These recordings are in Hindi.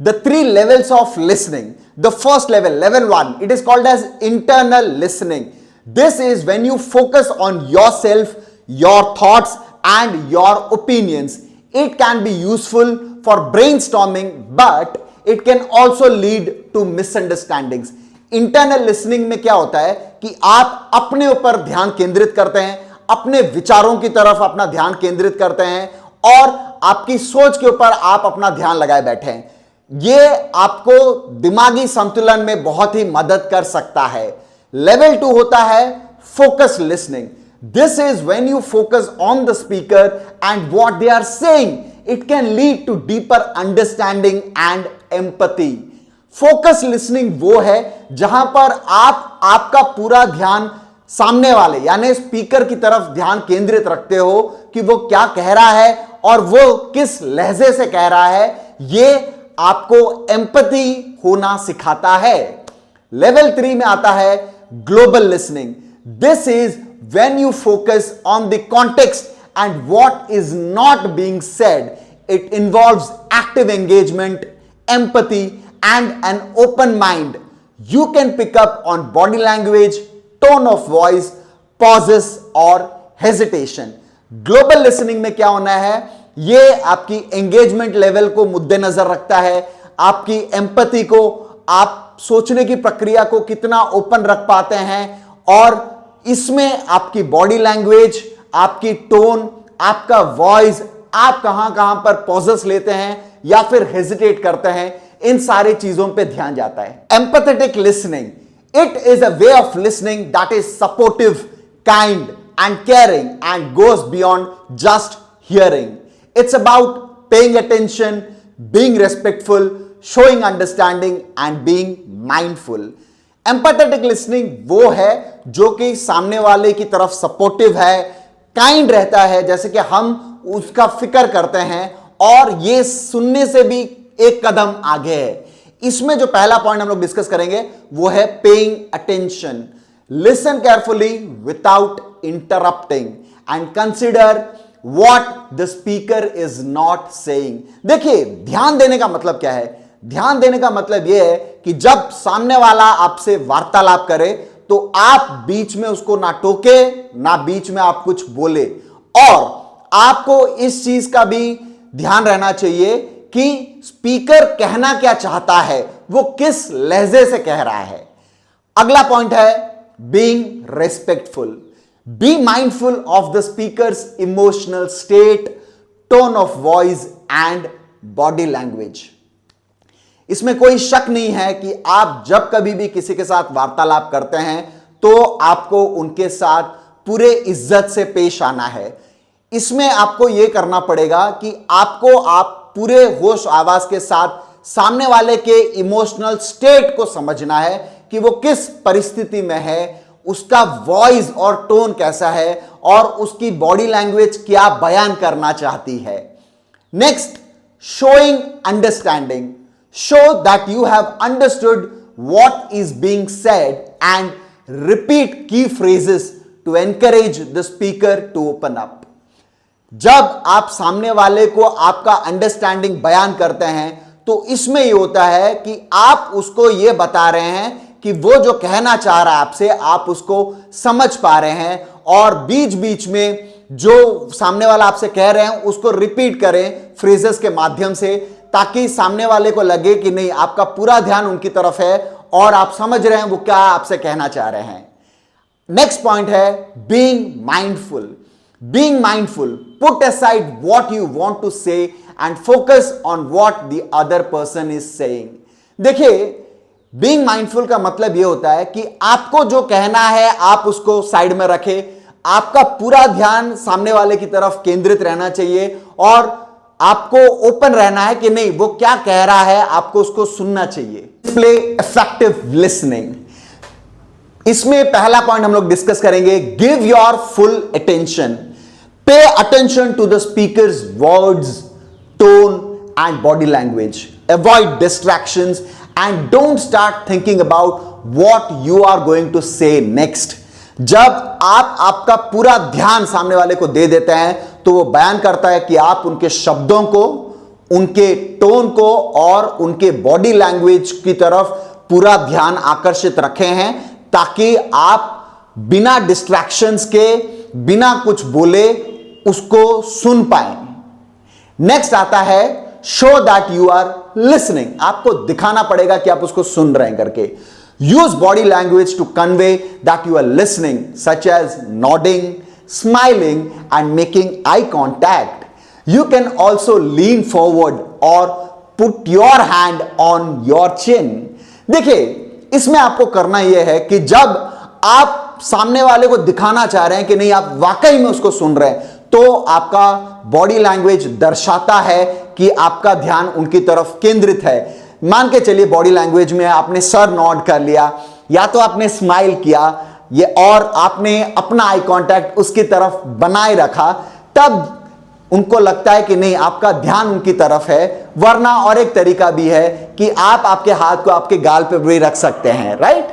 The three levels of listening. The first level, level 1, it is called as internal listening. This is when you focus on yourself, your thoughts and your opinions. It can be useful for brainstorming, but it can also lead to misunderstandings. Internal listening में क्या होता है कि आप अपने ऊपर ध्यान केंद्रित करते हैं, अपने विचारों की तरफ अपना ध्यान केंद्रित करते हैं और आपकी सोच के ऊपर आप अपना ध्यान लगाए बैठे हैं. यह आपको दिमागी संतुलन में बहुत ही मदद कर सकता है. लेवल 2 होता है focus listening. This is when you focus on the speaker and what they are saying. It can lead to deeper understanding and empathy. Focus listening वो है जहां पर आप आपका पूरा ध्यान सामने वाले यानी स्पीकर की तरफ ध्यान केंद्रित रखते हो कि वो क्या कह रहा है और वो किस लहजे से कह रहा है. ये आपको एम्पैथी होना सिखाता है. लेवल 3 में आता है global listening. This is when you focus on the context and what is not being said. It involves active engagement, empathy and an open mind. You can pick up on body language, tone of voice, pauses और हेजिटेशन. ग्लोबल लिसनिंग में क्या होना है, यह आपकी एंगेजमेंट लेवल को मुद्देनजर रखता है, आपकी एम्पैथी को, आप सोचने की प्रक्रिया को कितना ओपन रख पाते हैं और इसमें आपकी बॉडी लैंग्वेज, आपकी टोन, आपका वॉइस, आप कहां कहां पर पॉजेस लेते हैं या फिर हेजिटेट करते हैं, इन सारी चीजों पे ध्यान जाता है. Empathetic listening, it is a way of listening that is supportive, kind and caring and goes beyond just hearing. It's about paying attention, being respectful, showing understanding and being mindful. Empathetic listening वो है जो कि सामने वाले की तरफ सपोर्टिव है, काइंड रहता है, जैसे कि हम उसका फिक्र करते हैं और ये सुनने से भी एक कदम आगे है. इसमें जो पहला पॉइंट हम लोग डिस्कस करेंगे वो है paying attention. Listen carefully without interrupting and consider What the speaker is not saying. देखिए, ध्यान देने का मतलब क्या है. ध्यान देने का मतलब यह है कि जब सामने वाला आपसे वार्तालाप करे तो आप बीच में उसको ना टोके, ना बीच में आप कुछ बोले, और आपको इस चीज का भी ध्यान रहना चाहिए कि स्पीकर कहना क्या चाहता है, वो किस लहजे से कह रहा है. अगला पॉइंट है being respectful. Be mindful of the speaker's emotional state, tone of voice and body language. इसमें कोई शक नहीं है कि आप जब कभी भी किसी के साथ वार्तालाप करते हैं तो आपको उनके साथ पूरे इज्जत से पेश आना है. इसमें आपको यह करना पड़ेगा कि आपको आप पूरे होश आवाज के साथ सामने वाले के इमोशनल स्टेट को समझना है कि वो किस परिस्थिति में है, उसका वॉइस और टोन कैसा है और उसकी बॉडी लैंग्वेज क्या बयान करना चाहती है. Next, showing understanding. Show that you have understood what is being said and repeat key phrases to encourage the speaker to open up. जब आप सामने वाले को आपका अंडरस्टैंडिंग बयान करते हैं तो इसमें यह होता है कि आप उसको यह बता रहे हैं कि वो जो कहना चाह रहा है आपसे, आप उसको समझ पा रहे हैं और बीच बीच में जो सामने वाला आपसे कह रहे हैं उसको रिपीट करें फ्रेजेस के माध्यम से, ताकि सामने वाले को लगे कि नहीं, आपका पूरा ध्यान उनकी तरफ है और आप समझ रहे हैं वो क्या आपसे कहना चाह रहे हैं. नेक्स्ट पॉइंट है being mindful. Being mindful, put aside what you want to say and focus on what the other person is saying. देखिए, बीइंग माइंडफुल का मतलब यह होता है कि आपको जो कहना है आप उसको साइड में रखें, आपका पूरा ध्यान सामने वाले की तरफ केंद्रित रहना चाहिए और आपको ओपन रहना है कि नहीं, वो क्या कह रहा है आपको उसको सुनना चाहिए. Play effective listening. इसमें पहला पॉइंट हम लोग डिस्कस करेंगे, give your full attention. Pay attention to the speaker's words, tone and body language. Avoid distractions and don't start thinking about what you are going to say next. जब आप आपका पूरा ध्यान सामने वाले को दे देते हैं तो वो बयान करता है कि आप उनके शब्दों को, उनके टोन को और उनके बॉडी लैंग्वेज की तरफ पूरा ध्यान आकर्षित रखे हैं, ताकि आप बिना डिस्ट्रैक्शंस के, बिना कुछ बोले उसको सुन पाए। नेक्स्ट आता है show that you are listening. आपको दिखाना पड़ेगा कि आप उसको सुन रहे हैं करके। Use body language to convey that you are listening, such as nodding, smiling and making eye contact. You can also lean forward or put your hand on your chin. देखिए, इसमें आपको करना यह है कि जब आप सामने वाले को दिखाना चाह रहे हैं कि नहीं आप वाकई में उसको सुन रहे हैं, तो आपका बॉडी लैंग्वेज दर्शाता है कि आपका ध्यान उनकी तरफ केंद्रित है। मान के चलिए बॉडी लैंग्वेज में आपने सर नॉड कर लिया, या तो आपने स्माइल किया, ये और आपने अपना आई कांटेक्ट उसकी तरफ बनाए रखा, तब उनको लगता है कि नहीं आपका ध्यान उनकी तरफ है। वरना और एक तरीका भी है कि आप आपके हाथ को आपके गाल पे भी रख सकते हैं, राइट।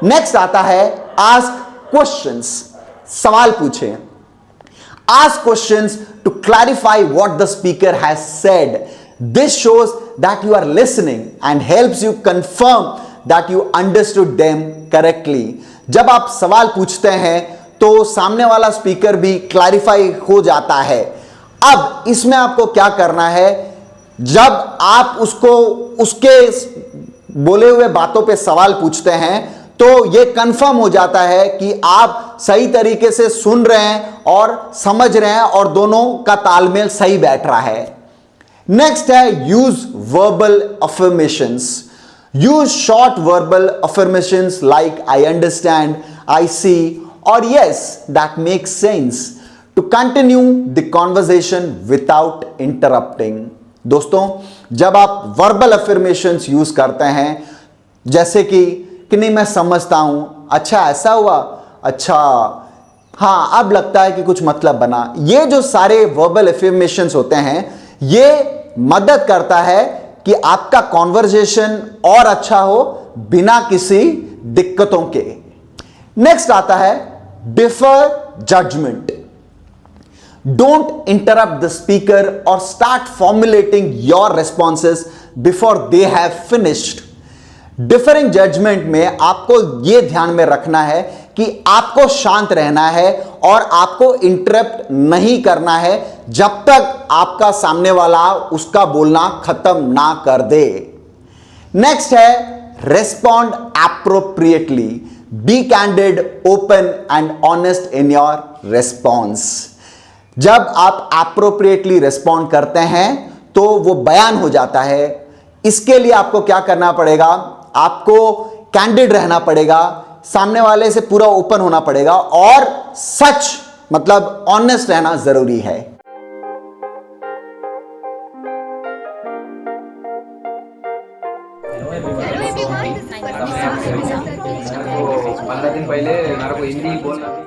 नेक्स्ट आता है आस्क क्वेश्चंस, सवाल पूछें। Ask questions to clarify what the speaker has said. This shows that you are listening and helps you confirm that you understood them correctly. जब आप सवाल पूछते हैं तो सामने वाला स्पीकर भी क्लैरिफाई हो जाता है। अब इसमें आपको क्या करना है, जब आप उसको उसके बोले हुए बातों पे सवाल पूछते हैं तो यह कंफर्म हो जाता है कि आप सही तरीके से सुन रहे हैं और समझ रहे हैं और दोनों का तालमेल सही बैठ रहा है। नेक्स्ट है use verbal affirmations. Use short verbal affirmations like I understand, I see और yes that makes sense to continue the conversation without interrupting। दोस्तों, जब आप वर्बल अफर्मेशंस यूज करते हैं, जैसे कि नहीं मैं समझता हूं, अच्छा ऐसा हुआ, अच्छा हाँ अब लगता है कि कुछ मतलब बना, ये जो सारे वर्बल अफर्मेशंस होते हैं ये मदद करता है कि आपका कॉन्वर्जेशन और अच्छा हो बिना किसी दिक्कतों के। नेक्स्ट आता है defer judgment. Don't interrupt the speaker or start formulating your responses before they have finished। Differing judgment में आपको यह ध्यान में रखना है कि आपको शांत रहना है और आपको इंटरप्ट नहीं करना है जब तक आपका सामने वाला उसका बोलना खत्म ना कर दे। नेक्स्ट है respond appropriately. Be candid, open and honest in your response. जब आप एप्रोप्रिएटली रेस्पॉन्ड करते हैं तो वो बयान हो जाता है। इसके लिए आपको क्या करना पड़ेगा, आपको कैंडिड रहना पड़ेगा, सामने वाले से पूरा ओपन होना पड़ेगा और सच मतलब ऑनेस्ट रहना जरूरी है। 15 दिन पहले मेरे को हिंदी बोलना